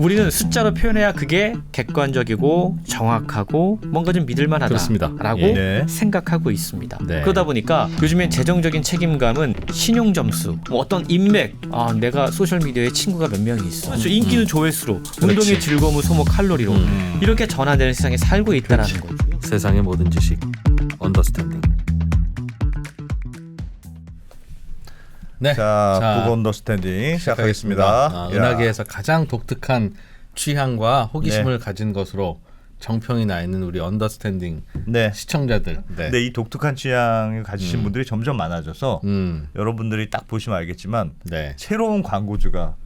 우리는 숫자로 표현해야 그게 객관적이고 정확하고 뭔가 좀 믿을만하다라고 네. 생각하고 있습니다. 네. 그러다 보니까 요즘엔 재정적인 책임감은 신용 점수, 뭐 어떤 인맥, 내가 소셜 미디어에 친구가 몇 명이 있어, 그렇죠. 인기는 조회수로, 운동의 즐거움은 소모 칼로리로 이렇게 전환되는 세상에 살고 있다라는 거죠. 세상의 모든 지식 언더스탠딩. 네. 자, 북 언더스탠딩 시작하겠습니다. 은하계에서 가장 독특한 취향과 호기심을 가진 것으로 정평이 나 있는 우리 언더스탠딩 네. 시청자들. 네. 근데 이 독특한 취향을 가지신 분들이 점점 많아져서 여러분들이 딱 보시면 알겠지만 네. 새로운 광고주가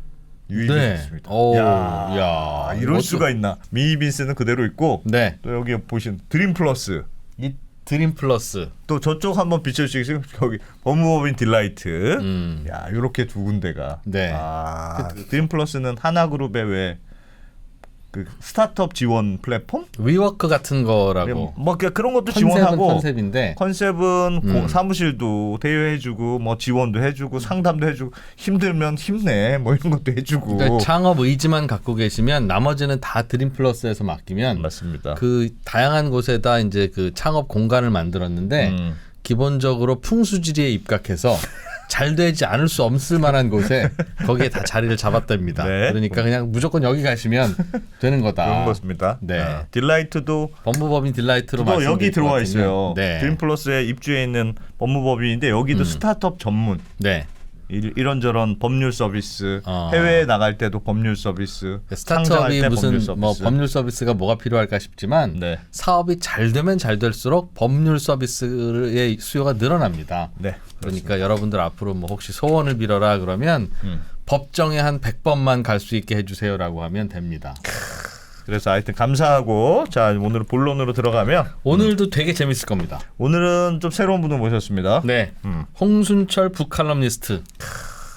유입됐습니다. 네. 야, 이럴 수가 있나? 미니 빈스는 그대로 있고 네. 또 여기 보신 드림 플러스, 이 드림 플러스. 또 저쪽 한번 비춰주시겠어요? 여기 법무법인 딜라이트. 야, 이렇게 두 군데가. 네. 드림 플러스는 하나그룹의 왜 그 스타트업 지원 플랫폼? 위워크 같은 거라고. 뭐 그런 것도 컨셉은 지원하고 컨셉인데. 컨셉은 사무실도 대여해주고 뭐 지원도 해주고 상담도 해주고 힘들면 힘내 뭐 이런 것도 해주고. 그러니까 창업 의지만 갖고 계시면 나머지는 다 드림 플러스에서 맡기면 맞습니다. 그 다양한 곳에다 이제 그 창업 공간을 만들었는데 기본적으로 풍수지리에 입각해서 잘 되지 않을 수 없을 만한 곳에 거기에 다 자리를 잡았답니다. 네. 그러니까 그냥 무조건 여기 가시면 되는 거다. 그런 것입니다. 네. 딜라이트도 법무법인 딜라이트로 또 말씀드릴 여기 것 들어와 같으면. 있어요. 네. 드림 플러스에 입주해 있는 법무법인인데 여기도 스타트업 전문. 네. 이런저런 법률 서비스, 해외에 나갈 때도 법률 서비스, 상장할 스타트업이 때 무슨 법률 서비스. 뭐 법률 서비스가 뭐가 필요할까 싶지만 네. 사업이 잘 되면 잘 될수록 법률 서비스의 수요가 늘어납니다. 네. 그러니까 여러분들 앞으로 뭐 혹시 소원을 빌어라 그러면 법정에 한 100번만 갈 수 있게 해주세요라고 하면 됩니다. 그래서 하여튼 감사하고 자 오늘 본론으로 들어가면 오늘도 되게 재밌을 겁니다. 오늘은 좀 새로운 분을 모셨습니다. 네, 홍순철 북칼럼니스트.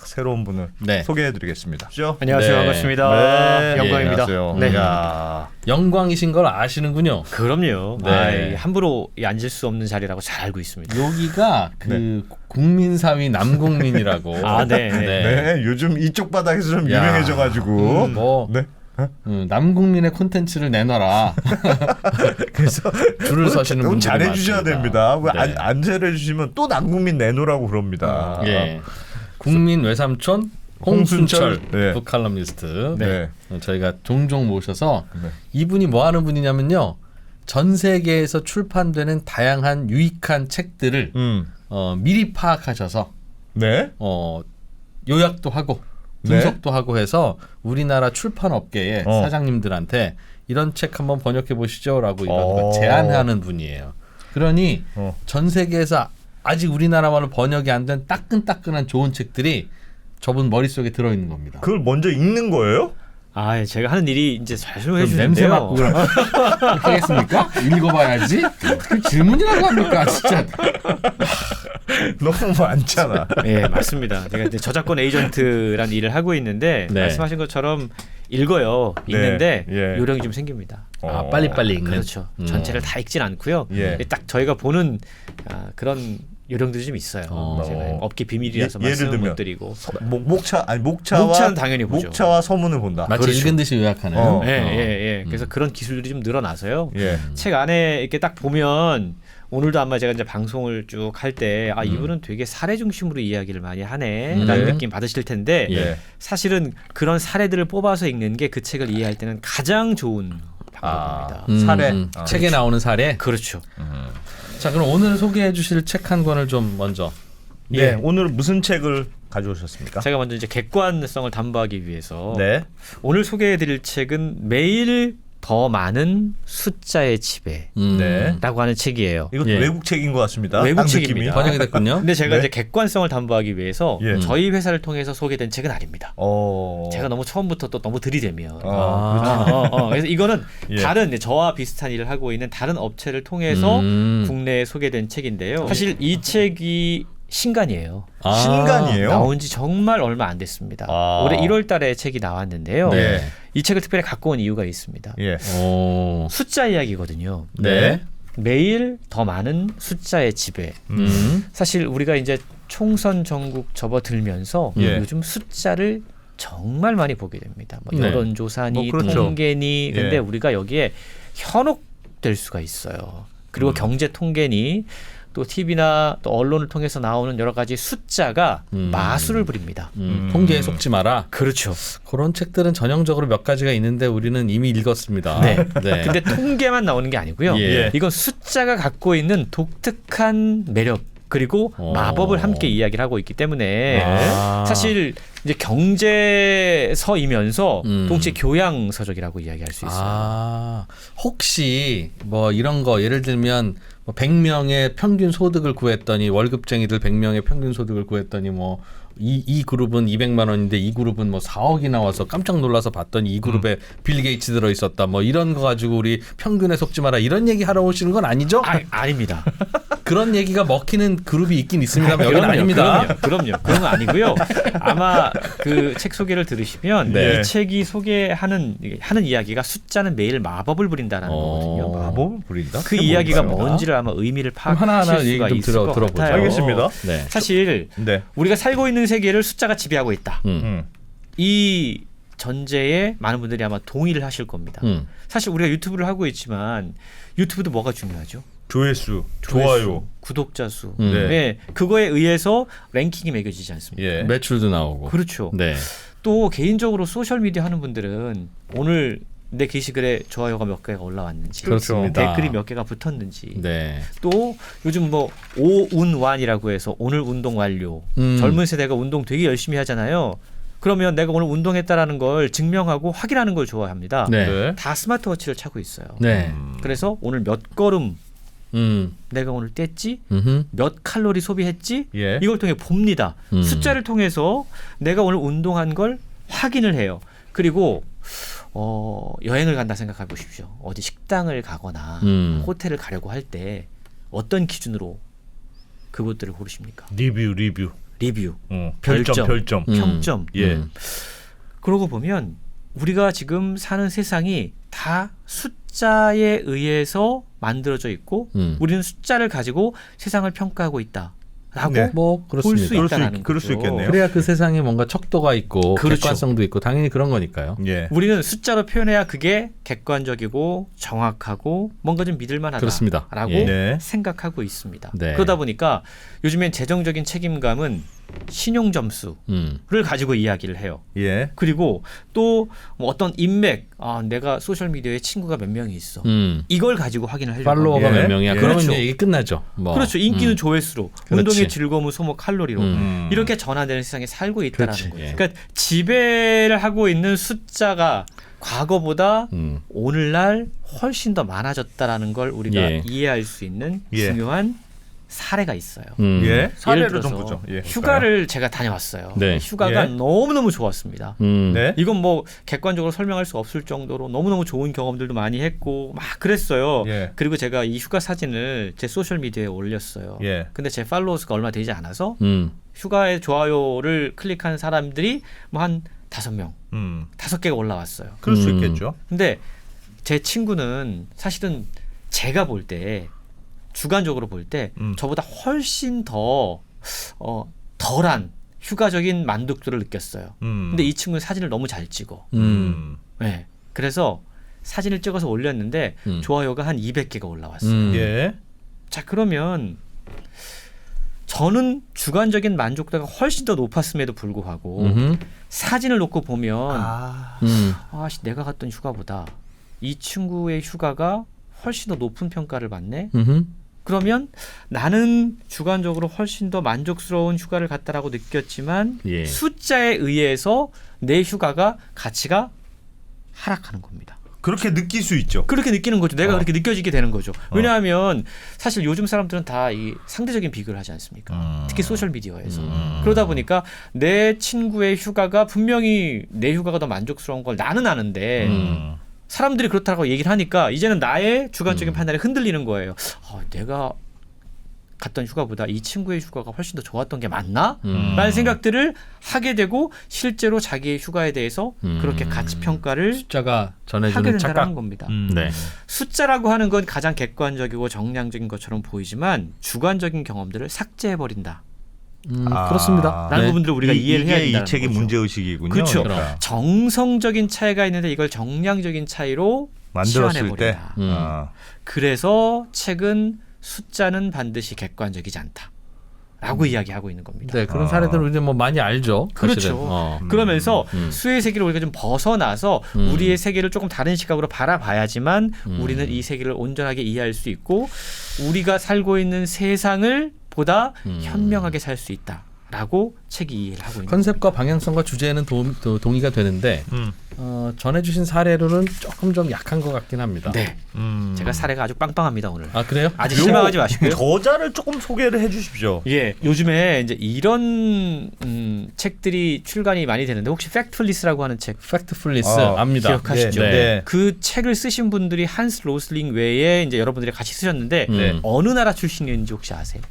새로운 분을 네. 소개해드리겠습니다. 안녕하세요. 네. 반갑습니다. 네. 영광입니다. 안녕하세요. 네. 야. 영광이신 걸 아시는군요. 그럼요. 네. 함부로 앉을 수 없는 자리라고 잘 알고 있습니다. 여기가 그 국민사위 남국민이라고. 네. 네. 요즘 이쪽 바닥에서 좀 유명해져가지고 뭐 네. 남국민의 콘텐츠를 내놔라. 그래서 줄을 서시는 좀 분들이 잘해주셔야 많습니다. 됩니다. 왜 네. 안 잘해주시면 또 남국민 내놓으라고 그럽니다. 예. 국민 외삼촌 홍순철 네. 북칼럼니스트. 네. 저희가 종종 모셔서 네. 이분이 뭐 하는 분이냐면요. 전 세계에서 출판되는 다양한 유익한 책들을 미리 파악하셔서 네. 요약도 하고 분석도 하고 해서 우리나라 출판 업계의 사장님들한테 이런 책 한번 번역해 보시죠라고 이런 걸 제안하는 분이에요. 그러니 전 세계에서 아직 우리나라말로 번역이 안 된 따끈따끈한 좋은 책들이 저분 머릿속에 들어있는 겁니다. 그걸 먼저 읽는 거예요? 제가 하는 일이 이제 설명해 그럼 냄새 주는데요. 맡고 그럼 하겠습니까? 읽어봐야지. 그 질문이라고 합니까, 진짜. 너무 많잖아. 예, 맞습니다. 제가 이제 저작권 에이전트란 일을 하고 있는데 네. 말씀하신 것처럼 읽어요. 읽는데 네, 예. 요령이 좀 생깁니다. 빨리빨리 읽는. 그렇죠. 전체를 다 읽진 않고요. 예. 딱 저희가 보는 그런 요령들이 좀 있어요. 제가 업계 비밀이라서 예를 말씀을 들면 못 드리고. 목차는 당연히 보죠. 목차와 서문을 본다. 마치 그렇죠. 읽은 듯이 요약하네요. 예. 그래서 그런 기술들이 좀 늘어나서요. 예. 책 안에 이렇게 딱 보면 오늘도 아마 제가 이제 방송을 쭉 할 때 이분은 되게 사례 중심으로 이야기를 많이 하네라는 느낌 받으실 텐데 예. 사실은 그런 사례들을 뽑아서 읽는 게 그 책을 이해할 때는 가장 좋은 방법입니다. 사례. 책에 나오는 사례. 그렇죠. 자, 그럼 오늘 소개해 주실 책 한 권을 좀 먼저. 네. 오늘 무슨 책을 가져오셨습니까? 제가 먼저 이제 객관성을 담보하기 위해서 네. 오늘 소개해드릴 책은 매일 더 많은 숫자의 지배라고 네. 하는 책이에요. 이것도 예. 외국 책인 것 같습니다. 외국 딱 책입니다. 느낌이. 번역이 됐군요. 근데 제가 네. 이제 객관성을 담보하기 위해서 예. 저희 회사를 통해서 소개된 책은 아닙니다. 제가 너무 처음부터 또 너무 들이대면 그래서 이거는 예. 다른 저와 비슷한 일을 하고 있는 다른 업체를 통해서 국내에 소개된 책인데요. 사실 이 책이 신간이에요. 신간이에요? 나온 지 정말 얼마 안 됐습니다. 올해 1월 달에 책이 나왔는데요. 네. 이 책을 특별히 갖고 온 이유가 있습니다. 예. 숫자 이야기거든요. 네. 매일 더 많은 숫자의 지배. 사실 우리가 이제 총선 전국 접어들면서 예. 요즘 숫자를 정말 많이 보게 됩니다. 뭐 네. 여론조사니 그렇죠. 통계니 근데 예. 우리가 여기에 현혹될 수가 있어요. 그리고 경제 통계니 또 TV나 또 언론을 통해서 나오는 여러 가지 숫자가 마술을 부립니다. 통계에 속지 마라. 그렇죠. 그런 책들은 전형적으로 몇 가지가 있는데 우리는 이미 읽었습니다. 네. 네. 근데 통계만 나오는 게 아니고요. 예. 이건 숫자가 갖고 있는 독특한 매력 그리고 마법을 함께 이야기를 하고 있기 때문에 아. 사실 이제 경제서이면서 음. 동시에 교양서적이라고 이야기할 수 있어요. 아, 혹시 뭐 이런 거 예를 들면 뭐 100명의 평균 소득을 구했더니 월급쟁이들 100명의 평균 소득을 구했더니 뭐 이 그룹은 200만 원인데 이 그룹은 뭐 4억이 나와서 깜짝 놀라서 봤더니 이 그룹에 빌 게이츠 들어 있었다. 뭐 이런 거 가지고 우리 평균에 속지 마라. 이런 얘기 하러 오시는 건 아니죠? 아닙니다. 그런 얘기가 먹히는 그룹이 있긴 있습니다만 여기는 아닙니다. 그럼요. 그런 건 아니고요. 아마 그 책 소개를 들으시면 네. 이 책이 소개하는 이야기가 숫자는 매일 마법을 부린다는 거거든요. 마법을 부린다? 그 그게 이야기가 뭘까요? 뭔지를 아마 의미를 그럼 파악하실 하나하나 수가 얘기 좀 있을 것 들어보죠. 같아요. 알겠습니다. 네. 사실 네. 우리가 살고 있는 세계를 숫자가 지배하고 있다. 음. 이 전제에 많은 분들이 아마 동의를 하실 겁니다. 사실 우리가 유튜브를 하고 있지만 유튜브도 뭐가 중요하죠? 조회수, 조회수, 좋아요. 구독자 수. 네. 네. 그거에 의해서 랭킹이 매겨지지 않습니까? 예. 매출도 나오고. 그렇죠. 네. 또 개인적으로 소셜 미디어 하는 분들은 오늘 내 게시글에 좋아요가 몇 개가 올라왔는지, 그렇습니다. 댓글이 몇 개가 붙었는지, 네. 또 요즘 뭐 오운완이라고 해서 오늘 운동 완료. 젊은 세대가 운동 되게 열심히 하잖아요. 그러면 내가 오늘 운동했다라는 걸 증명하고 확인하는 걸 좋아합니다. 네. 네. 다 스마트워치를 차고 있어요. 네. 그래서 오늘 몇 걸음 음. 내가 오늘 뗐지, 음흠. 몇 칼로리 소비했지, 예. 이걸 통해 봅니다. 숫자를 통해서 내가 오늘 운동한 걸 확인을 해요. 그리고 여행을 간다 생각해 보십시오. 어디 식당을 가거나 호텔을 가려고 할 때 어떤 기준으로 그곳들을 고르십니까? 리뷰. 리뷰, 별점. 평점. 예. 그러고 보면 우리가 지금 사는 세상이 다 숫자에 의해서 만들어져 있고 우리는 숫자를 가지고 세상을 평가하고 있다라고 네. 뭐 볼 그렇습니다. 수 있다는 그럴 수 거죠. 있겠네요. 그래야 그 세상에 뭔가 척도가 있고 그렇죠. 객관성도 있고 당연히 그런 거니까요. 예. 우리는 숫자로 표현해야 그게 객관적이고 정확하고 뭔가 좀 그렇습니다. 믿을만하다라고 예. 네. 생각하고 있습니다. 네. 그러다 보니까 요즘엔 재정적인 책임감은 신용 점수를 가지고 이야기를 해요. 예. 그리고 또 뭐 어떤 인맥, 내가 소셜 미디어에 친구가 몇 명이 있어. 이걸 가지고 확인을 하려고 팔로워가 합니다. 예. 몇 명이야. 예. 그러면 그렇죠. 이제 이게 끝나죠. 뭐. 그렇죠. 인기는 조회수로, 그렇지. 운동의 즐거움은 소모 칼로리로 이렇게 전환되는 세상에 살고 있다는 그렇지. 거예요. 예. 그러니까 지배를 하고 있는 숫자가 과거보다 오늘날 훨씬 더 많아졌다라는 걸 우리가 예. 이해할 수 있는 예. 중요한 사례가 있어요. 예. 예를 사례를 들어서 좀 보죠. 예. 휴가를 제가 다녀왔어요. 네. 휴가가 예. 너무너무 좋았습니다. 네. 이건 뭐 객관적으로 설명할 수 없을 정도로 너무너무 좋은 경험들도 많이 했고 막 그랬어요. 예. 그리고 제가 이 휴가 사진을 제 소셜 미디어에 올렸어요. 예. 근데 제 팔로워 수가 얼마 되지 않아서 휴가에 휴가에 좋아요를 클릭한 사람들이 뭐 한 5명, 5개가 올라왔어요. 그럴 수 있겠죠. 근데 제 친구는 사실은 제가 볼 때 주관적으로 볼 때 저보다 훨씬 더 덜한 휴가적인 만족도를 느꼈어요. 근데 이 친구는 사진을 너무 잘 찍어. 네. 그래서 사진을 찍어서 올렸는데 좋아요가 한 200개가 올라왔어요. 예. 자, 그러면 저는 주관적인 만족도가 훨씬 더 높았음에도 불구하고 사진을 놓고 보면 내가 갔던 휴가보다 이 친구의 휴가가 훨씬 더 높은 평가를 받네. 그러면 나는 주관적으로 훨씬 더 만족스러운 휴가를 갔다라고 느꼈지만 예. 숫자에 의해서 내 휴가가 가치가 하락하는 겁니다. 그렇게 느낄 수 있죠. 그렇게 느끼는 거죠. 내가 그렇게 느껴지게 되는 거죠. 왜냐하면 사실 요즘 사람들은 다 이 상대적인 비교를 하지 않습니까? 특히 소셜 미디어에서. 그러다 보니까 내 친구의 휴가가 분명히 내 휴가가 더 만족스러운 걸 나는 아는데 사람들이 그렇다고 얘기를 하니까 이제는 나의 주관적인 판단이 흔들리는 거예요. 내가 갔던 휴가보다 이 친구의 휴가가 훨씬 더 좋았던 게 맞나? 라는 생각들을 하게 되고 실제로 자기의 휴가에 대해서 그렇게 가치 평가를 숫자가 하게 전해주는 된다는 착각. 겁니다. 네. 숫자라고 하는 건 가장 객관적이고 정량적인 것처럼 보이지만 주관적인 경험들을 삭제해버린다. 그렇습니다. 라는 부분들을 우리가 이해를 해야 이게 된다는 이 책의 거죠. 문제 의식이군요. 그렇죠. 그러니까. 정성적인 차이가 있는데 이걸 정량적인 차이로 만들었을 때 치환해버린다. 그래서 책은 숫자는 반드시 객관적이지 않다라고 이야기하고 있는 겁니다. 네, 그런 사례들을 이제 뭐 많이 알죠. 그렇죠. 사실은. 그러면서 수의 세계를 우리가 좀 벗어나서 우리의 세계를 조금 다른 시각으로 바라봐야지만 우리는 이 세계를 온전하게 이해할 수 있고 우리가 살고 있는 세상을 보다 현명하게 살 수 있다라고 책이 이해를 하고 있는 컨셉과 방향성과 주제에는 동의가 되는데 전해주신 사례로는 조금 좀 약한 것 같긴 합니다. 네, 제가 사례가 아주 빵빵합니다 오늘. 아 그래요? 아직 실망하지 마시고요. 저자를 조금 소개를 해주십시오. 예, 요즘에 이제 이런 책들이 출간이 많이 되는데 혹시 팩트풀리스라고 하는 책 팩트풀리스 아, 압니다. 기억하시죠? 네. 그 책을 쓰신 분들이 한스 로슬링 외에 이제 여러분들이 같이 쓰셨는데 네. 어느 나라 출신인지 혹시 아세요?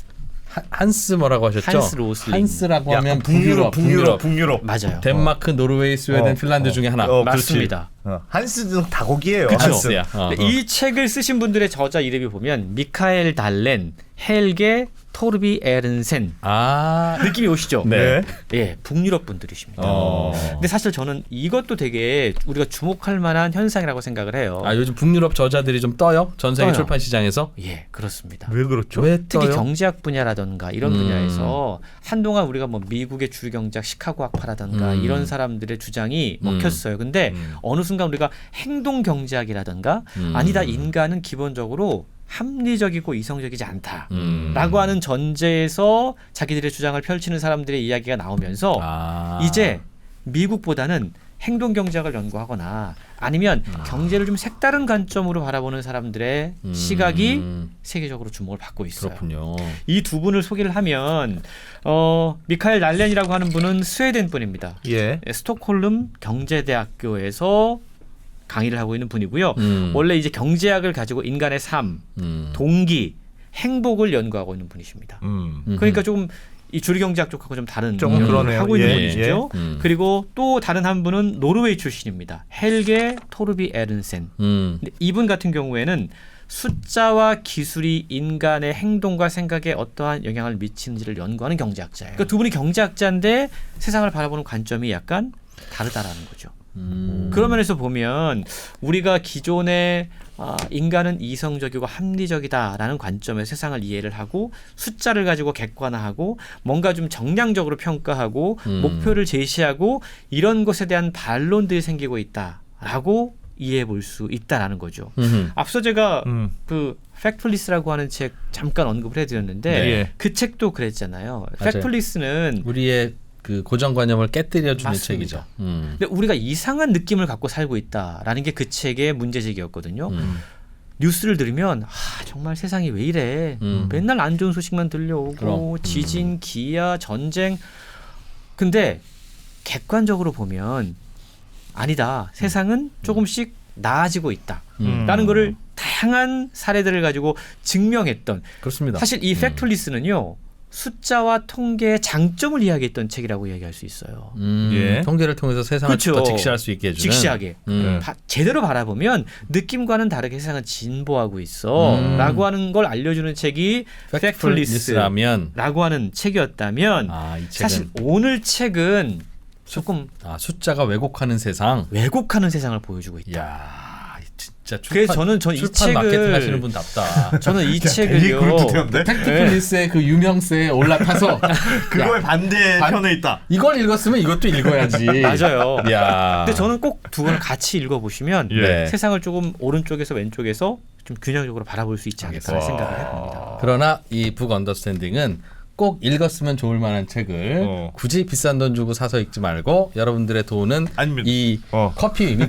한스 뭐라고 하셨죠? 한스 로슬링. 한스라고 하면 북유럽. 맞아요. 덴마크, 노르웨이, 스웨덴, 핀란드 중에 하나. 맞습니다. 한스는 다곡이에요. 그쵸. 한스. 한스야. 근데 이 책을 쓰신 분들의 저자 이름이 보면 미카엘 달렌, 헬게 토르비 에른센. 아, 느낌이 오시죠? 네. 예, 북유럽 분들이십니다. 어. 근데 사실 저는 이것도 되게 우리가 주목할 만한 현상이라고 생각을 해요. 아 요즘 북유럽 저자들이 좀 떠요? 전 세계 떠요. 출판 시장에서? 예, 그렇습니다. 왜 그렇죠? 왜 특히 떠요? 경제학 분야라던가 이런 분야에서 한동안 우리가 뭐 미국의 주류 경제학 시카고 학파라던가 이런 사람들의 주장이 먹혔어요. 근데 어느 순간 우리가 행동 경제학이라던가 아니다, 인간은 기본적으로 합리적이고 이성적이지 않다라고 하는 전제에서 자기들의 주장을 펼치는 사람들의 이야기가 나오면서 이제 미국보다는 행동 경제학을 연구하거나 아니면 경제를 좀 색다른 관점으로 바라보는 사람들의 시각이 세계적으로 주목을 받고 있어요. 그렇군요. 이 두 분을 소개를 하면 미카엘 날렌이라고 하는 분은 스웨덴 분입니다. 예. 스톡홀름 경제대학교에서 강의를 하고 있는 분이고요. 원래 이제 경제학을 가지고 인간의 삶, 동기, 행복을 연구하고 있는 분이십니다. 그러니까 조금 이 주류 경제학 쪽하고 좀 다른 좀 연구를 그러네요. 하고 있는 예, 분이죠. 예. 그리고 또 다른 한 분은 노르웨이 출신입니다. 헬게 토르비 에른센. 근데 이분 같은 경우에는 숫자와 기술이 인간의 행동과 생각에 어떠한 영향을 미치는지를 연구하는 경제학자예요. 그러니까 두 분이 경제학자인데 세상을 바라보는 관점이 약간 다르다라는 거죠. 그런 면에서 보면 우리가 기존에 인간은 이성적이고 합리적이다라는 관점의 세상을 이해를 하고 숫자를 가지고 객관화하고 뭔가 좀 정량적으로 평가하고 목표를 제시하고 이런 것에 대한 반론들이 생기고 있다라고 이해해 볼 수 있다라는 거죠. 앞서 제가 그 팩트풀리스라고 하는 책 잠깐 언급을 해드렸는데 네. 그 책도 그랬잖아요. 맞아요. 팩트풀리스는 우리의 그 고정관념을 깨뜨려주는 맞습니다. 책이죠. 근데 우리가 이상한 느낌을 갖고 살고 있다라는 게 그 책의 문제제기였거든요. 뉴스를 들으면 정말 세상이 왜 이래. 맨날 안 좋은 소식만 들려오고 그럼. 지진, 기아, 전쟁. 근데 객관적으로 보면 아니다. 세상은 조금씩 나아지고 있다. 라는 거를 다양한 사례들을 가지고 증명했던 그렇습니다. 사실 이 팩트리스는요. 숫자와 통계의 장점을 이야기했던 책이라고 이야기할 수 있어요. 예. 통계를 통해서 세상을 그렇죠. 더 직시할 수 있게 해주는. 직시하게. 제대로 바라보면 느낌과는 다르게 세상은 진보하고 있어 라고 하는 걸 알려주는 책이 팩트풀리스라면 팩트리스라고 하는 책이었다면 이 책은 사실 오늘 책은 조금 숫자가 왜곡하는 세상. 왜곡하는 세상을 보여주고 있다. 이야 진짜 그래서 저는 이 출판 마케팅 하시는 책을 분답다. 저는 이 되게 책을요. 그럴듯한데? 팩트풀리스의 그 유명세에 올라타서 그거의 반대편에 있다. 이걸 읽었으면 이것도 읽어야지. 맞아요. 야. 근데 저는 꼭 두 권을 같이 읽어보시면 예. 세상을 조금 오른쪽에서 왼쪽에서 좀 균형적으로 바라볼 수 있지 않을까 생각을 해봅니다. 그러나 이 북 언더스탠딩은 꼭 읽었으면 좋을 만한 책을 굳이 비싼 돈 주고 사서 읽지 말고 여러분들의 돈은 아니면- 이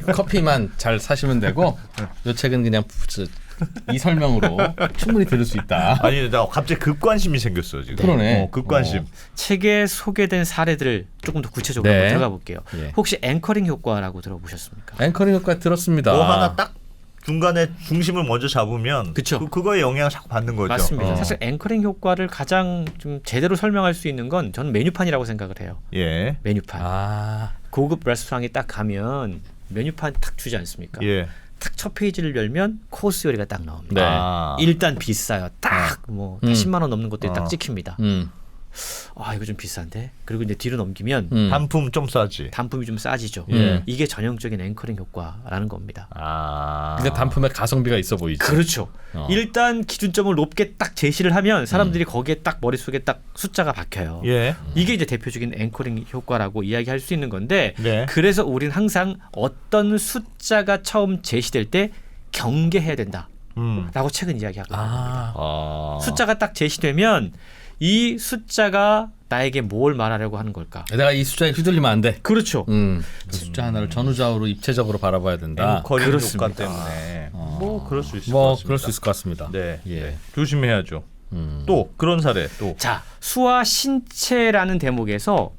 커피만 잘 사시면 되고 이 책은 그냥 이 설명으로 충분히 들을 수 있다. 아니 나 갑자기 급관심이 생겼어 지금. 그러네. 급관심. 책에 소개된 사례들을 조금 더 구체적으로 네. 한번 들어가 볼게요. 예. 혹시 앵커링 효과라고 들어보셨습니까? 앵커링 효과 들었습니다. 뭐 하나 딱 중간에 중심을 먼저 잡으면 그쵸. 그거에 영향을 자꾸 받는 거죠. 맞습니다. 사실 앵커링 효과를 가장 좀 제대로 설명할 수 있는 건 저는 메뉴판이라고 생각을 해요. 예. 메뉴판. 고급 레스토랑에 딱 가면 메뉴판 탁 주지 않습니까? 예. 탁 첫 페이지를 열면 코스 요리가 딱 나옵니다. 네. 아. 일단 비싸요. 딱 뭐 10만 원 넘는 것들이 딱 찍힙니다. 아 이거 좀 비싼데. 그리고 이제 뒤로 넘기면 단품 좀 싸지. 단품이 좀 싸지죠. 예. 이게 전형적인 앵커링 효과라는 겁니다. 그러니까 단품에 가성비가 있어 보이지. 그렇죠. 일단 기준점을 높게 딱 제시를 하면 사람들이 거기에 딱 머릿속에 딱 숫자가 박혀요. 예. 이게 이제 대표적인 앵커링 효과라고 이야기할 수 있는 건데 네. 그래서 우리는 항상 어떤 숫자가 처음 제시될 때 경계해야 된다라고 책은 이야기하거든요. 숫자가 딱 제시되면 이 숫자가 나에게 뭘 말하려고 하는 걸까? 내가 이 숫자에 휘둘리면 안 돼. 그렇죠. 그 숫자 하나를 전후좌우로 입체적으로 바라봐야 된다. 앵커링 그렇습니다. 효과 때문에 뭐 그럴 수 있을 것 뭐 같습니다. 그럴 수 있을 것 같습니다. 네. 예. 조심해야죠. 또 그런 사례 또. 자, 수와 신체라는 대목에서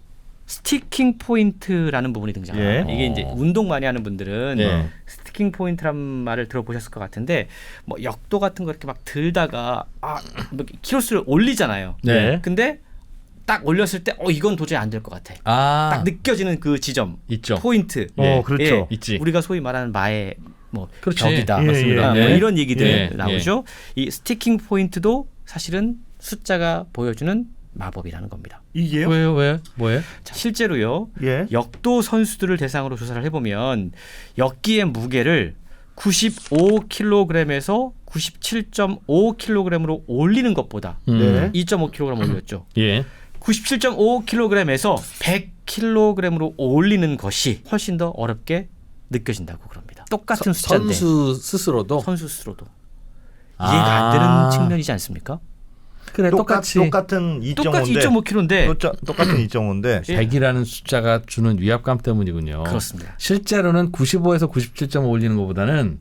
스티킹 포인트라는 부분이 등장해요. 예. 이게 이제 운동 많이 하는 분들은 예. 스티킹 포인트란 말을 들어보셨을 것 같은데 뭐 역도 같은 거 이렇게 막 들다가 뭐 키로수를 올리잖아요. 네. 근데 딱 올렸을 때 이건 도저히 안 될 것 같아. 딱 느껴지는 그 지점, 있죠. 포인트. 그렇죠. 있지. 우리가 소위 말하는 마의 뭐 그렇지. 벽이다. 예, 맞습니다. 뭐 예. 이런 얘기들 예. 나오죠. 이 스티킹 포인트도 사실은 숫자가 보여주는 마법이라는 겁니다. 이게요? 왜요? 왜? 뭐예요? 자, 실제로요. 예. 역도 선수들을 대상으로 조사를 해보면 역기의 무게를 95kg에서 97.5kg으로 올리는 것보다 네. 2.5kg 올렸죠. 예. 97.5kg에서 100kg으로 올리는 것이 훨씬 더 어렵게 느껴진다고 그럽니다. 똑같은 숫자인데 선수 스스로도 선수 스스로도 이해가 안 되는 측면이지 않습니까? 그래 똑같은 2.5인데 똑같이 2.5kg인데 똑같은 2.5인데 100이라는 숫자가 주는 위압감 때문이군요. 그렇습니다. 실제로는 95에서 97.5 올리는 것보다는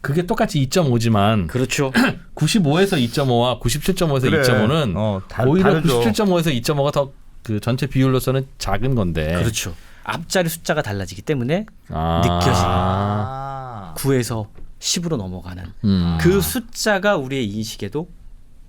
그게 똑같이 2.5지만 그렇죠. 95에서 2.5와 97.5에서 그래. 2.5는 오히려 다르죠. 97.5에서 2.5가 더 그 전체 비율로서는 작은 건데. 그렇죠. 앞자리 숫자가 달라지기 때문에 느껴지는 9에서 10으로 넘어가는 그 숫자가 우리의 인식에도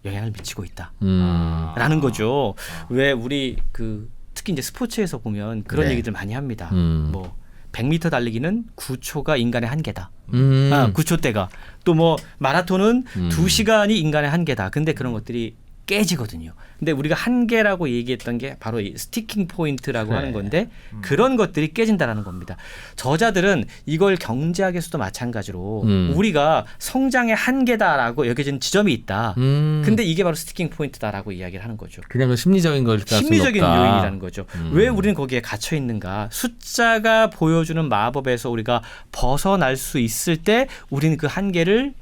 영향을 미치고 있다라는 거죠. 왜 우리 그 특히 이제 스포츠에서 보면 그런 네. 얘기들 많이 합니다. 뭐 100m 달리기는 9초가 인간의 한계다. 9초대가 또 뭐 마라톤은 2시간이 인간의 한계다. 근데 그런 것들이 깨지거든요. 근데 우리가 한계라고 얘기했던 게 바로 이 스티킹 포인트라고 그래. 하는 건데 그런 것들이 깨진다라는 겁니다. 저자들은 이걸 경제학에서도 마찬가지로 우리가 성장의 한계다라고 여겨진 지점이 있다. 근데 이게 바로 스티킹 포인트다라고 이야기를 하는 거죠. 그냥 그 심리적인 걸 심리적인 요인이라는 거죠. 왜 우리는 거기에 갇혀 있는가? 숫자가 보여주는 마법에서 우리가 벗어날 수 있을 때 우리는 그 한계를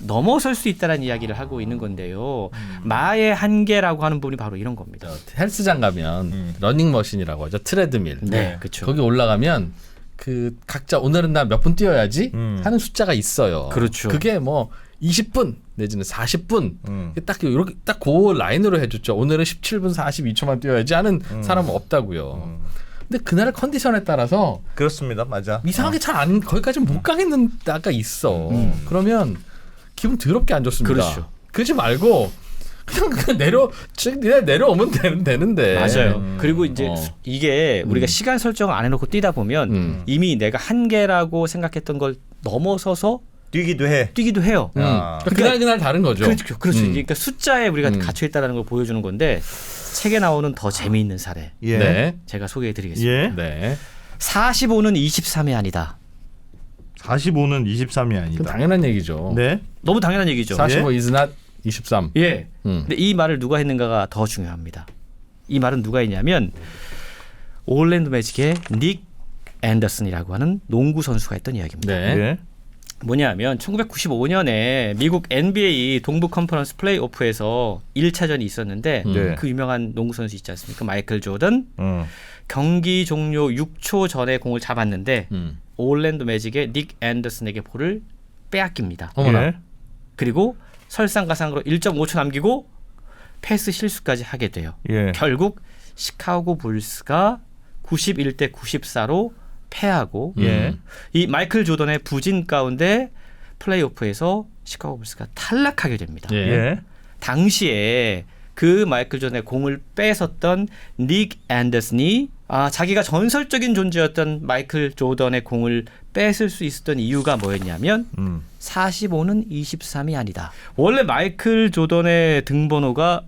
넘어설 수 있다는 이야기를 하고 있는 건데요. 마의 한계라고 하는 부분이 바로 이런 겁니다. 헬스장 가면 러닝머신이라고 하죠. 트레드밀. 네, 그렇죠. 거기 올라가면 그 각자 오늘은 나 몇 분 뛰어야지 하는 숫자가 있어요. 그렇죠. 그게 뭐 20분 내지는 40분 딱 이렇게 딱 그 라인으로 해줬죠. 오늘은 17분 42초만 뛰어야지 하는 사람은 없다고요. 근데 그날의 컨디션에 따라서 그렇습니다. 맞아. 이상하게 잘 안 거기까지 못 가겠는 때가 있어. 그러면 기분 더럽게 안 좋습니다. 그렇죠. 그러지 말고 그냥 내려오면 되는데. 맞아요. 그리고 이제 이게 우리가 시간 설정을 안 해놓고 뛰다 보면 이미 내가 한계라고 생각했던 걸 넘어서서 뛰기도 해. 해요. 그날 다른 거죠. 그렇죠. 그러니까 숫자에 우리가 갇혀 있다는 걸 보여주는 건데 책에 나오는 더 재미있는 사례 예. 네. 제가 소개해드리겠습니다. 예. 네. 45는 23이 아니다. 45는 23이 아니다. 그건 당연한 얘기죠. 네. 너무 당연한 얘기죠. 45 is not 23. 예. 근데 이 말을 누가 했는가가 더 중요합니다. 이 말은 누가 했냐면 올랜도 매직의 닉 앤더슨이라고 하는 농구 선수가 했던 이야기입니다. 네. 예. 뭐냐면 1995년에 미국 NBA 동부 컨퍼런스 플레이오프에서 1차전이 있었는데 네. 그 유명한 농구 선수 있지 않습니까? 마이클 조던. 어. 경기 종료 6초 전에 공을 잡았는데 올랜도 매직의 닉 앤더슨에게 볼을 빼앗깁니다. 어머나. 예. 그리고 설상가상으로 1.5초 남기고 패스 실수까지 하게 돼요. 예. 결국 시카고 불스가 91대 94로 패하고 예. 이 마이클 조던의 부진 가운데 플레이오프에서 시카고 불스가 탈락하게 됩니다. 예. 예. 당시에 그 마이클 조던의 공을 뺏었던 닉 앤더슨이 자기가 전설적인 존재였던 마이클 조던의 공을 뺏을 수 있었던 이유가 뭐였냐면 45는 23이 아니다. 원래 마이클 조던의 등번호가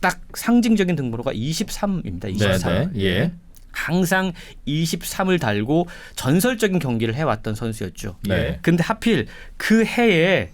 딱 상징적인 등번호가 23입니다. 23. 네. 예. 항상 23을 달고 전설적인 경기를 해왔던 선수였죠. 네. 근데 하필 그 해에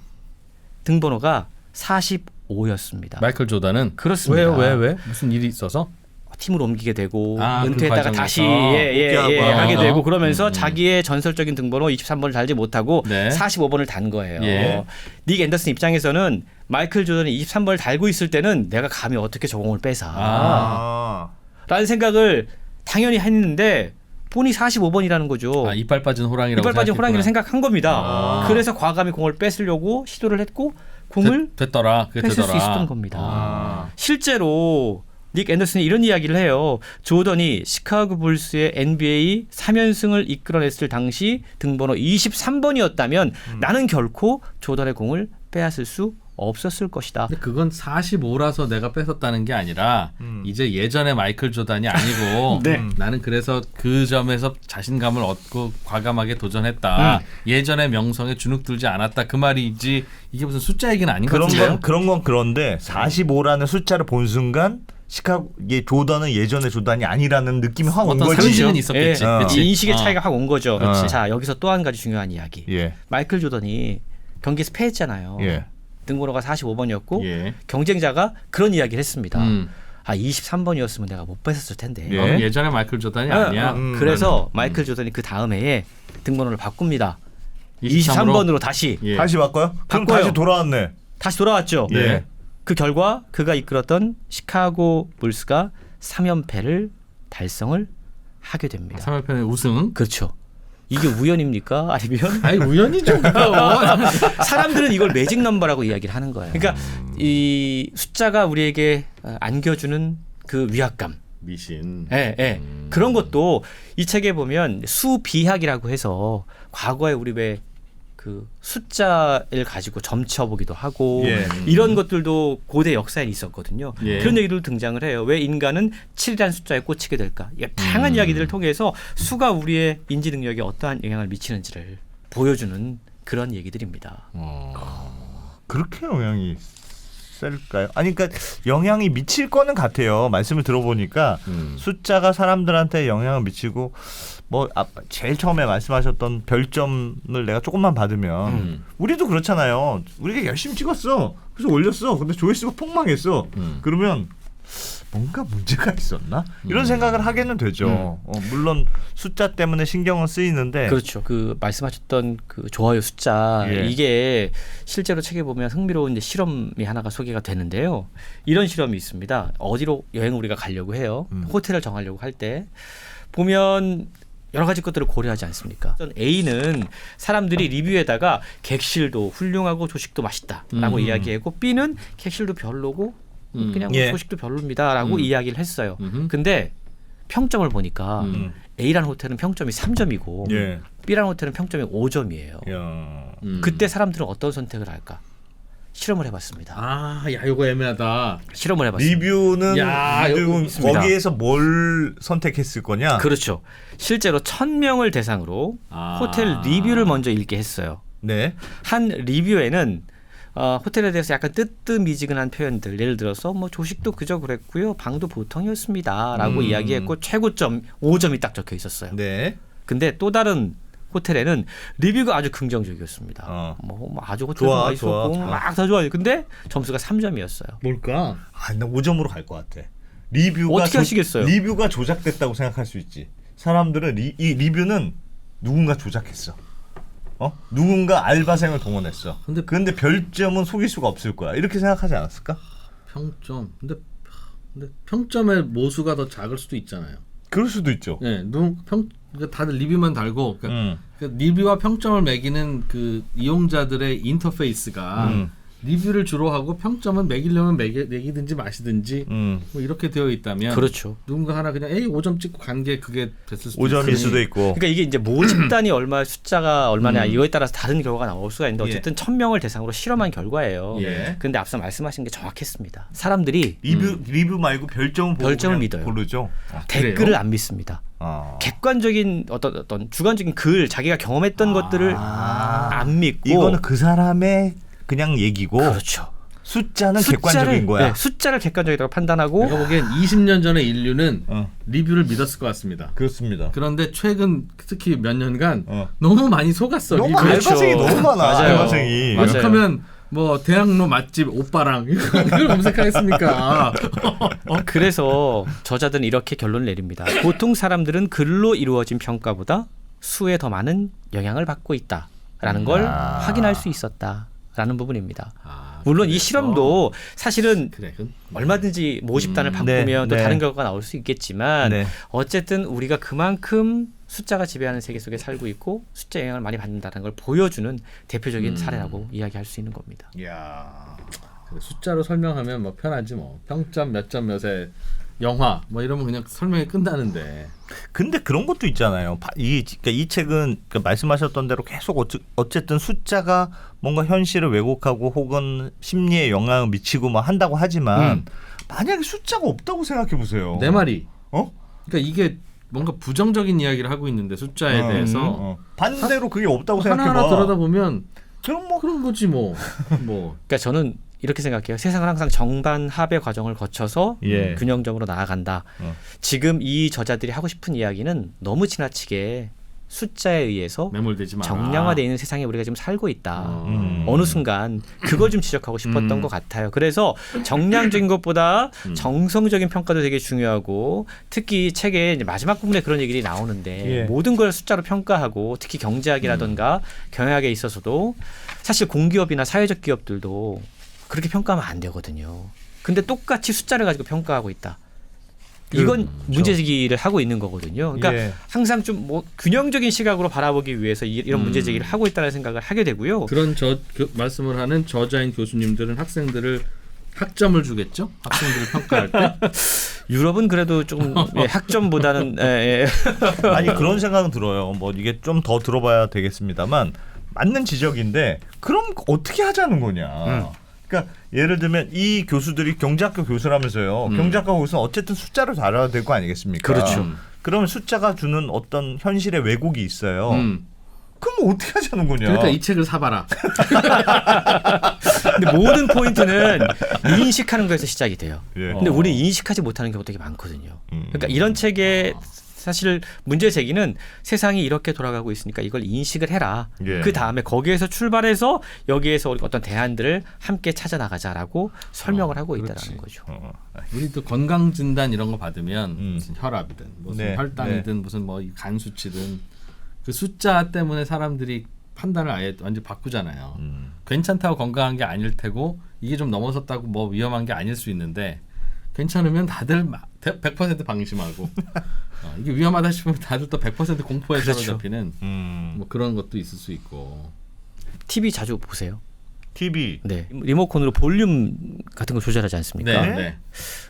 등번호가 45였습니다. 마이클 조던은 그렇습니다. 왜? 무슨 일이 있어서? 팀을 옮기게 되고 그 은퇴했다가 과정에서 다시 복귀하고. 하게 되고 어. 그러면서 자기의 전설적인 등번호 23번을 달지 못하고 네. 45번을 단 거예요. 예. 닉 앤더슨 입장에서는 마이클 조던이 23번을 달고 있을 때는 내가 감히 어떻게 저 공을 뺏어 라는 생각을 당연히 했는데 본이 45번이라는 거죠. 이빨 빠진 호랑이라고 이빨 빠진 생각했구나. 호랑이를 생각한 겁니다. 그래서 과감히 공을 뺏으려고 시도를 했고 공을 됐더라. 그게 뺏을 수 되더라. 있었던 겁니다. 실제로 닉 앤더슨이 이런 이야기를 해요. 조던이 시카고 불스의 NBA 3연승을 이끌어냈을 당시 등번호 23번이었다면 나는 결코 조던의 공을 빼앗을 수 없었을 것이다. 근데 그건 45라서 내가 뺏었다는 게 아니라 이제 예전의 마이클 조던이 아니고 네. 나는 그래서 그 점에서 자신감을 얻고 과감하게 도전했다. 예전의 명성에 주눅 들지 않았다. 그 말이지 이게 무슨 숫자 얘기는 아닌 것 같은데요? 그런 건 그런데 45라는 숫자를 본 순간 시카고의 조던은 예전의 조던이 아니라는 느낌이 확 온 어떤 거지. 상징은 있었겠지. 예, 그치? 인식의 차이가 확 온 거죠. 그렇지. 자, 여기서 또 한 가지 중요한 이야기. 예. 마이클 조던이 경기에서 패했잖아요. 예. 등번호가 45번이었고 예. 경쟁자가 그런 이야기를 했습니다. 음. 23번이었으면 내가 못 뺏었을 텐데. 예. 너는 예전의 마이클 조던이 아니야. 그래서 마이클 조던이 그 다음 해에 등번호를 바꿉니다. 23 으로? 23번으로 다시 예. 다시 바꿔요? 그럼 바꿔요. 다시 돌아왔네. 다시 돌아왔죠. 예. 그 결과 그가 이끌었던 시카고 불스가 3연패를 달성을 하게 됩니다. 3회편의 우승. 그렇죠. 이게 우연입니까? 아니면 아니 우연이죠. 사람들은 이걸 매직 넘버라고 이야기를 하는 거예요. 그러니까 이 숫자가 우리에게 안겨주는 그 위압감. 미신. 예. 그런 것도 이 책에 보면 수비학이라고 해서 과거에 우리 왜 그 숫자를 가지고 점쳐보기도 하고 예. 이런 것들도 고대 역사에 있었거든요. 예. 그런 얘기도 등장을 해요. 왜 인간은 7이라는 숫자에 꽂히게 될까? 다양한 이야기들을 통해서 수가 우리의 인지 능력에 어떠한 영향을 미치는지를 보여주는 그런 얘기들입니다. 그렇게 영향이 셀까요? 아니 그러니까 영향이 미칠 거는 같아요. 말씀을 들어보니까 숫자가 사람들한테 영향을 미치고 뭐 제일 처음에 말씀하셨던 별점을 내가 조금만 받으면 우리도 그렇잖아요. 우리가 열심히 찍었어. 그래서 올렸어. 근데 조회수가 폭망했어. 그러면 뭔가 문제가 있었나? 이런 생각을 하게는 되죠. 물론 숫자 때문에 신경은 쓰이는데 그렇죠. 그 말씀하셨던 그 좋아요 숫자 예. 이게 실제로 책에 보면 흥미로운 이제 실험이 하나가 소개가 되는데요. 이런 실험이 있습니다. 어디로 여행을 우리가 가려고 해요. 호텔을 정하려고 할 때 보면 여러 가지 것들을 고려하지 않습니까? A는 사람들이 리뷰에다가 객실도 훌륭하고 조식도 맛있다라고 이야기하고 B는 객실도 별로고 그냥 예. 조식도 별로입니다라고 이야기를 했어요. 근데 평점을 보니까 A라는 호텔은 평점이 3점이고 예. B라는 호텔은 평점이 5점이에요. 야. 그때 사람들은 어떤 선택을 할까? 실험을 해봤습니다. 야 이거 애매하다. 실험을 해봤습니다. 리뷰는 야, 리뷰 여기 있습니다. 거기에서 뭘 선택했을 거냐? 그렇죠. 실제로 1000명을 대상으로 호텔 리뷰를 먼저 읽게 했어요. 네. 한 리뷰에는 호텔에 대해서 약간 뜨뜻미지근한 표현들, 예를 들어서 뭐 조식도 그저 그랬고요, 방도 보통이었습니다라고 이야기했고 최고점 5점이 딱 적혀 있었어요. 네. 근데 또 다른 호텔에는 리뷰가 아주 긍정적이었습니다. 뭐 아주 호텔도 좋아, 맛있었고 좋아. 막 다 좋아요. 근데 점수가 3점이었어요. 뭘까? 나 5점으로 갈 것 같아. 리뷰가 어떻게 하시겠어요? 리뷰가 조작됐다고 생각할 수 있지. 사람들은 이 리뷰는 누군가 조작했어. 누군가 알바생을 동원했어. 근데 별점은 속일 수가 없을 거야. 이렇게 생각하지 않았을까? 평점. 근데 평점의 모수가 더 작을 수도 있잖아요. 그럴 수도 있죠. 네, 그러니까 다들 리뷰만 달고 그러니까 리뷰와 평점을 매기는 그 이용자들의 인터페이스가 리뷰를 주로 하고 평점은 매기려면 매기든지 마시든지 뭐 이렇게 되어 있다면 그렇죠. 누군가 하나 그냥 5점 찍고 간 게 그게 됐을 수도 5점일 있으니. 수도 있고. 그러니까 이게 이제 모집단이 얼마 숫자가 얼마냐 이거에 따라서 다른 결과가 나올 수가 있는데 어쨌든 1000명을 대상으로 실험한 결과예요. 예. 근데 앞서 말씀하신 게 정확했습니다. 사람들이 리뷰 말고 별점을 보고 별점을 그냥 믿어요. 고르죠. 댓글을 안 믿습니다. 객관적인 어떤 주관적인 글, 자기가 경험했던 것들을 안 믿고 이거는 그 사람의 그냥 얘기고. 그렇죠. 숫자는 객관적인 거야. 네, 숫자를 객관적이라고 판단하고 내가 보기엔 20년 전의 인류는 어. 리뷰를 믿었을 것 같습니다. 그렇습니다. 그런데 최근 특히 몇 년간 어. 너무 많이 속았어. 너무 리뷰에. 알바생이 너무 많아. 맞아요. 알바생이. 맞아요. 오죽하면 뭐 대학로 맛집 오빠랑 이걸 검색하겠습니까? 그래서 저자들은 이렇게 결론을 내립니다. 보통 사람들은 글로 이루어진 평가보다 수에 더 많은 영향을 받고 있다라는 걸 확인할 수 있었다라는 부분입니다. 물론 이 그래서? 실험도 사실은 그래, 얼마든지 모집단을 바꾸면 네, 또 네. 다른 결과가 나올 수 있겠지만 네. 어쨌든 우리가 그만큼 숫자가 지배하는 세계 속에 살고 있고 숫자 영향을 많이 받는다는 걸 보여주는 대표적인 사례라고 이야기할 수 있는 겁니다. 이야. 그래, 숫자로 설명하면 뭐 편하지 뭐. 평점 몇 점 몇에 영화 뭐 이러면 그냥 설명이 끝나는데. 근데 그런 것도 있잖아요. 그러니까 이 책은 말씀하셨던 대로 계속 어쨌든 숫자가 뭔가 현실을 왜곡하고 혹은 심리에 영향을 미치고 뭐 한다고 하지만 만약에 숫자가 없다고 생각해 보세요. 내 말이. 어? 그러니까 이게 뭔가 부정적인 이야기를 하고 있는데 숫자에 대해서 반대로 그게 없다고 생각해 봐. 하나하나 들여다보면 그럼 뭐 그런 거지 뭐. 뭐. 그러니까 저는 이렇게 생각해요. 세상은 항상 정반합의 과정을 거쳐서 예. 균형점으로 나아간다. 지금 이 저자들이 하고 싶은 이야기는 너무 지나치게 숫자에 의해서 매몰되지 마라. 정량화되어 있는 세상에 우리가 지금 살고 있다. 음. 어느 순간 그걸 좀 지적하고 싶었던 것 같아요. 그래서 정량적인 것보다 정성적인 평가도 되게 중요하고 특히 책의 이제 마지막 부분에 그런 얘기들이 나오는데 예. 모든 걸 숫자로 평가하고 특히 경제학이라든가 경영학에 있어서도 사실 공기업이나 사회적 기업들도 그렇게 평가하면 안 되거든요. 근데 똑같이 숫자를 가지고 평가하고 있다. 이건 문제 제기를 하고 있는 거거든요. 그러니까 예. 항상 좀 뭐 균형적인 시각으로 바라보기 위해서 이런 문제 제기를 하고 있다는 생각을 하게 되고요. 그런 말씀을 하는 저자인 교수님들은 학생들을 학점을 주겠죠? 학생들을 평가할 때. 유럽은 그래도 좀 학점보다는 아니 그런 생각은 들어요. 뭐 이게 좀 더 들어봐야 되겠습니다만 맞는 지적인데 그럼 어떻게 하자는 거냐. 그러니까 예를 들면 이 교수들이 경제학과 교수라면서요. 경제학과 교수는 어쨌든 숫자를 다뤄야 될 거 아니겠습니까? 그렇죠. 그러면 숫자가 주는 어떤 현실의 왜곡이 있어요. 그럼 어떻게 하자는 거냐. 그러니까 이 책을 사봐라. 근데 모든 포인트는 인식하는 거에서 시작이 돼요. 예. 근데 우리 인식하지 못하는 경우가 되게 많거든요. 그러니까 이런 책의 사실 문제 제기는 세상이 이렇게 돌아가고 있으니까 이걸 인식을 해라. 예. 그 다음에 거기에서 출발해서 여기에서 우리가 어떤 대안들을 함께 찾아 나가자라고 설명을 하고 있다는 거죠. 우리도 건강 진단 이런 거 받으면 무슨 혈압이든 무슨 네. 혈당이든 무슨 뭐 간 수치든 그 숫자 때문에 사람들이 판단을 아예 완전 바꾸잖아요. 괜찮다고 건강한 게 아닐 테고 이게 좀 넘어섰다고 뭐 위험한 게 아닐 수 있는데 괜찮으면 다들 100% 방심하고 이게 위험하다 싶으면 다들 또 100% 공포에 그렇죠. 사로잡히는 뭐 그런 것도 있을 수 있고. TV 자주 보세요. TV. 네. 리모컨으로 볼륨 같은 거 조절하지 않습니까? 네.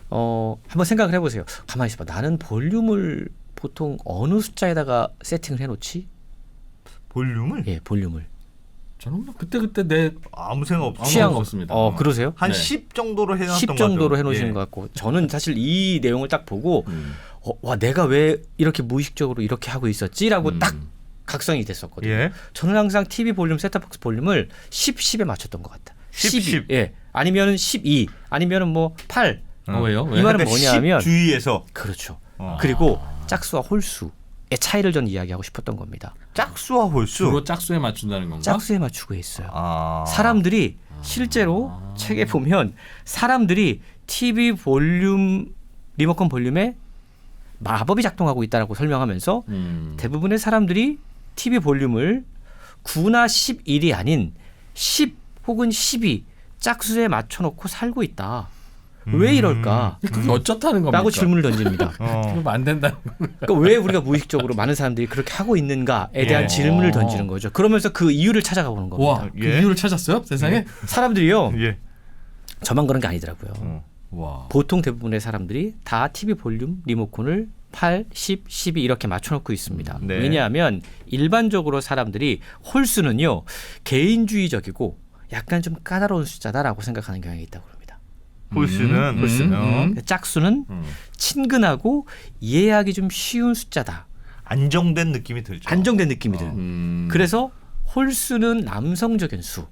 한번 생각을 해보세요. 가만히 있어봐. 나는 볼륨을 보통 어느 숫자에다가 세팅을 해놓지? 볼륨을? 예, 볼륨을. 저는 뭐 그때 내 아무 생각 없이 취향 없었습니다. 그러세요? 한 네. 10 정도로 해놨던 10 것 정도로 같아요. 해놓으시는 예. 것 같고 저는 사실 이 내용을 딱 보고 와 내가 왜 이렇게 무의식적으로 이렇게 하고 있었지라고 딱 각성이 됐었거든요. 예. 저는 항상 TV 볼륨 셋탑박스 볼륨을 10에 맞췄던 것 같다. 10. 예. 아니면은 12 아니면은 뭐 8. 왜요? 이 말은 그러니까 뭐냐면 10 주위에서 그렇죠. 그리고 짝수와 홀수의 차이를 전 이야기하고 싶었던 겁니다. 짝수와 홀수. 주로 짝수에 맞춘다는 건가? 짝수에 맞추고 있어요. 아. 사람들이 실제로 책에 보면 사람들이 TV 볼륨 리모컨 볼륨에 마법이 작동하고 있다라고 설명하면서 대부분의 사람들이 TV 볼륨을 9나 11이 아닌 10 혹은 12 짝수에 맞춰놓고 살고 있다. 왜 이럴까? 그게 어쩌다는 겁니까? 라고 질문을 던집니다. 그러면 안 된다는 거예요. 그러니까 왜 우리가 무의식적으로 많은 사람들이 그렇게 하고 있는가에 대한 질문을 던지는 거죠. 그러면서 그 이유를 찾아가 보는 겁니다. 와, 그 예. 이유를 찾았어요? 세상에? 사람들이요. 예. 저만 그런 게 아니더라고요. 와. 보통 대부분의 사람들이 다 TV 볼륨 리모컨을 8, 10, 12 이렇게 맞춰놓고 있습니다. 네. 왜냐하면 일반적으로 사람들이 홀수는요 개인주의적이고 약간 좀 까다로운 숫자다라고 생각하는 경향이 있다고 합니다. 홀수는 짝수는 친근하고 이해하기 좀 쉬운 숫자다. 안정된 느낌이 들죠. 안정된 느낌이 들어요. 그래서 홀수는 남성적인 수,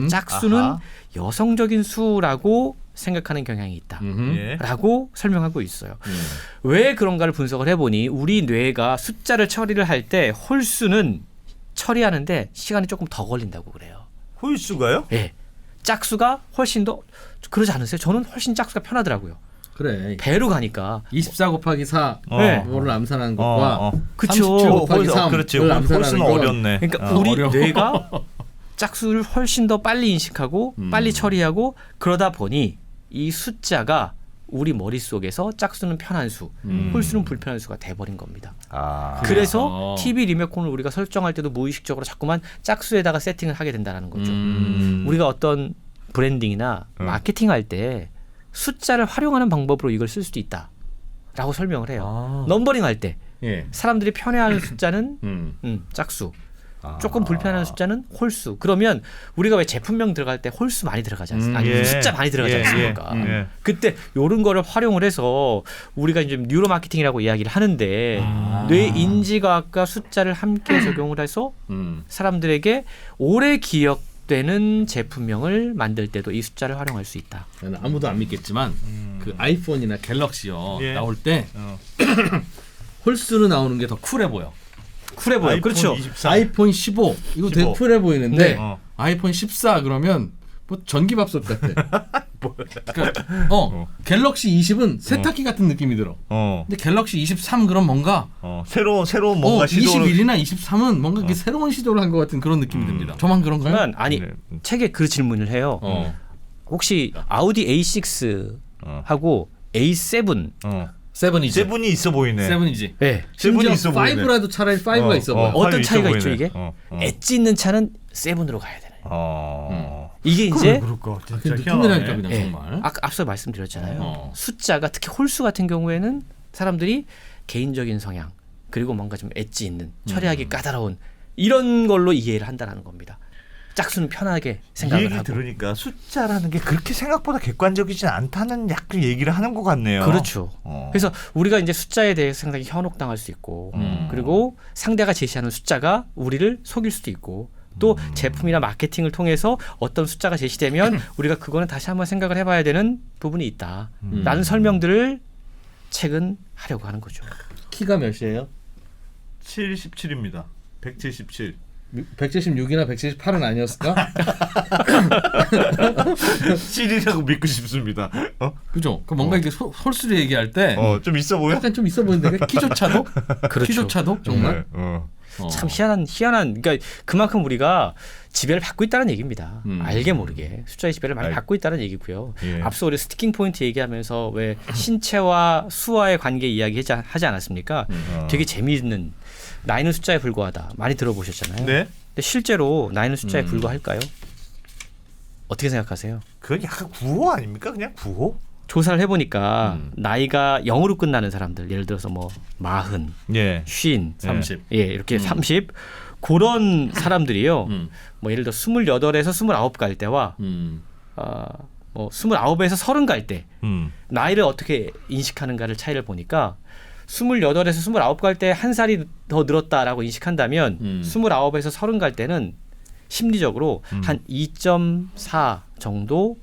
짝수는 아하. 여성적인 수라고 생각하는 경향이 있다. 예. 라고 설명하고 있어요. 왜 그런가를 분석을 해보니 우리 뇌가 숫자를 처리를 할 때 홀수는 처리하는데 시간이 조금 더 걸린다고 그래요. 홀수가요? 예. 짝수가 훨씬 더 그러지 않으세요? 저는 훨씬 짝수가 편하더라고요. 그래. 배로 가니까 24 곱하기 4 네. 뭐를 암산하는 것과 그쵸. 37 곱하기 3 그렇지. 을 암산하는 홀수는 건 어렵네. 그러니까 우리 어려워. 뇌가 짝수를 훨씬 더 빨리 인식하고 빨리 처리하고 그러다 보니 이 숫자가 우리 머릿속에서 짝수는 편한 수, 홀수는 불편한 수가 돼버린 겁니다. 아. 그래서 TV 리모컨을 우리가 설정할 때도 무의식적으로 자꾸만 짝수에다가 세팅을 하게 된다는 거죠. 우리가 어떤 브랜딩이나 마케팅할 때 숫자를 활용하는 방법으로 이걸 쓸 수도 있다라고 설명을 해요. 넘버링할 때 예. 사람들이 편해하는 숫자는 짝수, 조금 불편한 숫자는 홀수. 그러면 우리가 왜 제품명 들어갈 때 홀수 많이 들어가지 않습니까? 아니 예. 숫자 많이 들어가지 예, 않습니까? 예. 그때 이런 거를 활용을 해서 우리가 이제 뉴로 마케팅이라고 이야기를 하는데 뇌 인지과학과 숫자를 함께 적용을 해서 사람들에게 오래 기억되는 제품명을 만들 때도 이 숫자를 활용할 수 있다. 아무도 안 믿겠지만 그 아이폰이나 갤럭시요 예. 나올 때 홀수로 나오는 게 더 쿨해 보여. 쿨해 보여. 아이폰 그렇죠. 24. 아이폰 15 이거 되게 15. 쿨해 보이는데 네. 아이폰 14 그러면 뭐 전기밥솥 같아. 그러니까 갤럭시 20은 세탁기 같은 느낌이 들어. 근데 갤럭시 23 그럼 뭔가 새로운 뭔가 시도를 21이나 23은 뭔가 이렇게 새로운 시도를 한 것 같은 그런 느낌이 듭니다. 저만 그런가요? 그러면 아니 네. 책에 그 질문을 해요. 혹시 아우디 A6하고 A7 세븐이지. 세븐이 있어 보이네. 세븐이지. 네. 세븐이 있어 보이네. 5라도 차라리 5가 있어 보여. 어떤 있어 차이가 보이네. 있죠 이게? 엣지 있는 차는 7으로 가야 되네. 이게 그럼 이제 그럴까? 진짜 그 느낌이라니까 희한하네. 그냥 예. 정말. 앞서 말씀드렸잖아요. 어. 숫자가 특히 홀수 같은 경우에는 사람들이 개인적인 성향 그리고 뭔가 좀 엣지 있는 처리하기 까다로운 이런 걸로 이해를 한다는 겁니다. 짝수는 편하게 이 생각을 얘기 하고. 들으니까 숫자라는 게 그렇게 생각보다 객관적이진 않다는 약간 얘기를 하는 것 같네요. 그렇죠. 그래서 우리가 이제 숫자에 대해서 상당히 현혹당할 수 있고 그리고 상대가 제시하는 숫자가 우리를 속일 수도 있고 또 제품이나 마케팅을 통해서 어떤 숫자가 제시되면 우리가 그거는 다시 한번 생각을 해봐야 되는 부분이 있다. 라는 설명들을 책은 하려고 하는 거죠. 키가 몇이에요? 77입니다. 177. 176이나 178은 아니었을까? 7이라고 믿고 싶습니다. 그죠? 그 뭔가 이렇게 홀수를 얘기할 때 좀 있어 보여? 약간 좀 있어 보이는데 키조차도? 그렇죠. 키조차도 정말? 참 희한한 그러니까 그만큼 우리가 지배를 받고 있다는 얘기입니다. 알게 모르게 숫자의 지배를 많이 받고 있다는 얘기고요. 예. 앞서 우리 스티킹 포인트 얘기하면서 왜 신체와 수와의 관계 이야기 하지 않았습니까? 되게 재미있는 나이는 숫자에 불과하다. 많이 들어보셨잖아요. 네. 근데 실제로 나이는 숫자에 불과할까요? 어떻게 생각하세요? 그건 약간 구호 아닙니까? 그냥 구호? 조사를 해보니까 나이가 0으로 끝나는 사람들 예를 들어서 뭐 40, 예. 50, 30. 예, 이렇게 30 그런 사람들이요. 뭐 예를 들어 28에서 29 갈 때와 뭐 29에서 30 갈 때 나이를 어떻게 인식하는가를 차이를 보니까 28에서 29 갈 때 한 살이 더 늘었다라고 인식한다면 29에서 30 갈 때는 심리적으로 한 2.4 정도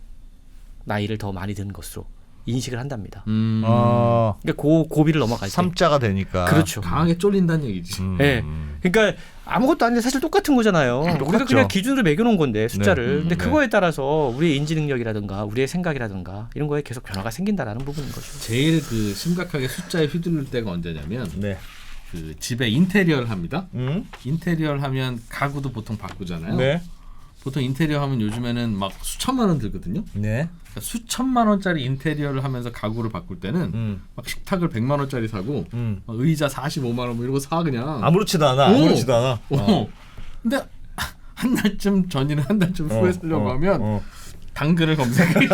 나이를 더 많이 든 것으로 인식을 한답니다. 그러니까 고비를 넘어갈 때. 3자가 되니까. 그렇죠. 강하게 쫄린다는 얘기지. 네. 그러니까 아무것도 아닌데 사실 똑같은 거잖아요. 우리가 그냥 기준으로 매겨놓은 건데 숫자를. 근데 그거에 따라서 우리의 인지 능력이라든가 우리의 생각이라든가 이런 거에 계속 변화가 생긴다라는 부분인 거죠. 제일 그 심각하게 숫자에 휘둘릴 때가 언제냐면 네. 그 집에 인테리어를 합니다. 인테리어를 하면 가구도 보통 바꾸잖아요. 네. 보통 인테리어 하면 요즘에는 막 수천만 원 들거든요. 네. 그러니까 수천만 원짜리 인테리어를 하면서 가구를 바꿀 때는 막 식탁을 100만 원짜리 사고 막 의자 45만 원 뭐 이런 거 사 그냥. 아무렇지도 않아. 아무렇지도 않아. 근데 한 달쯤 전이나 한 달쯤 후에 쓰려고 하면 당근을 검색해.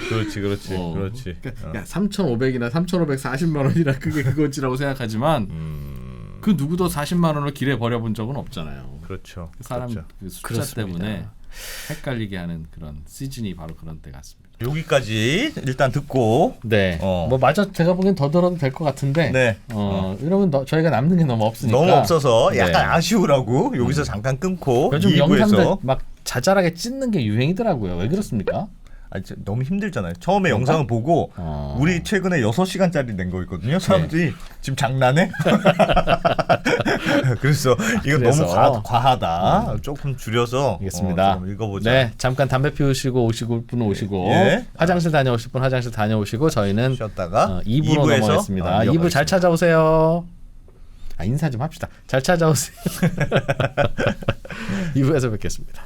그렇지. 그렇지. 그러니까 야 3,500이나 3,540만 원이나 그게 그거지라고 생각하지만 그 누구도 40만 원을 길에 버려본 적은 없잖아요. 그렇죠. 사람 그렇죠. 그 숫자 그렇습니다. 때문에 헷갈리게 하는 그런 시즌이 바로 그런 때 같습니다. 여기까지 일단 듣고 네. 뭐 마저 제가 보기엔 더 들어도 될 것 같은데. 네. 이러면 저희가 남는 게 너무 없으니까. 너무 없어서 약간 네. 아쉬우라고 여기서 잠깐 끊고 요즘 2부에서 영상들 막 자잘하게 찢는 게 유행이더라고요. 왜 그렇습니까? 너무 힘들잖아요. 처음에 영상을 보고 우리 최근에 6시간짜리 낸 거 있거든요. 사람들이 지금 장난해? 그래서 이거 그래서. 너무 과하다. 조금 줄여서 알겠습니다. 좀 읽어보자. 네, 잠깐 담배 피우시고 오실 분은 오시고 예. 화장실 다녀오실 분 화장실 다녀오시고 저희는 쉬었다가 2부로 2부에서 넘어가겠습니다. 2부 잘 찾아오세요. 인사 좀 합시다. 잘 찾아오세요. 2부에서 뵙겠습니다.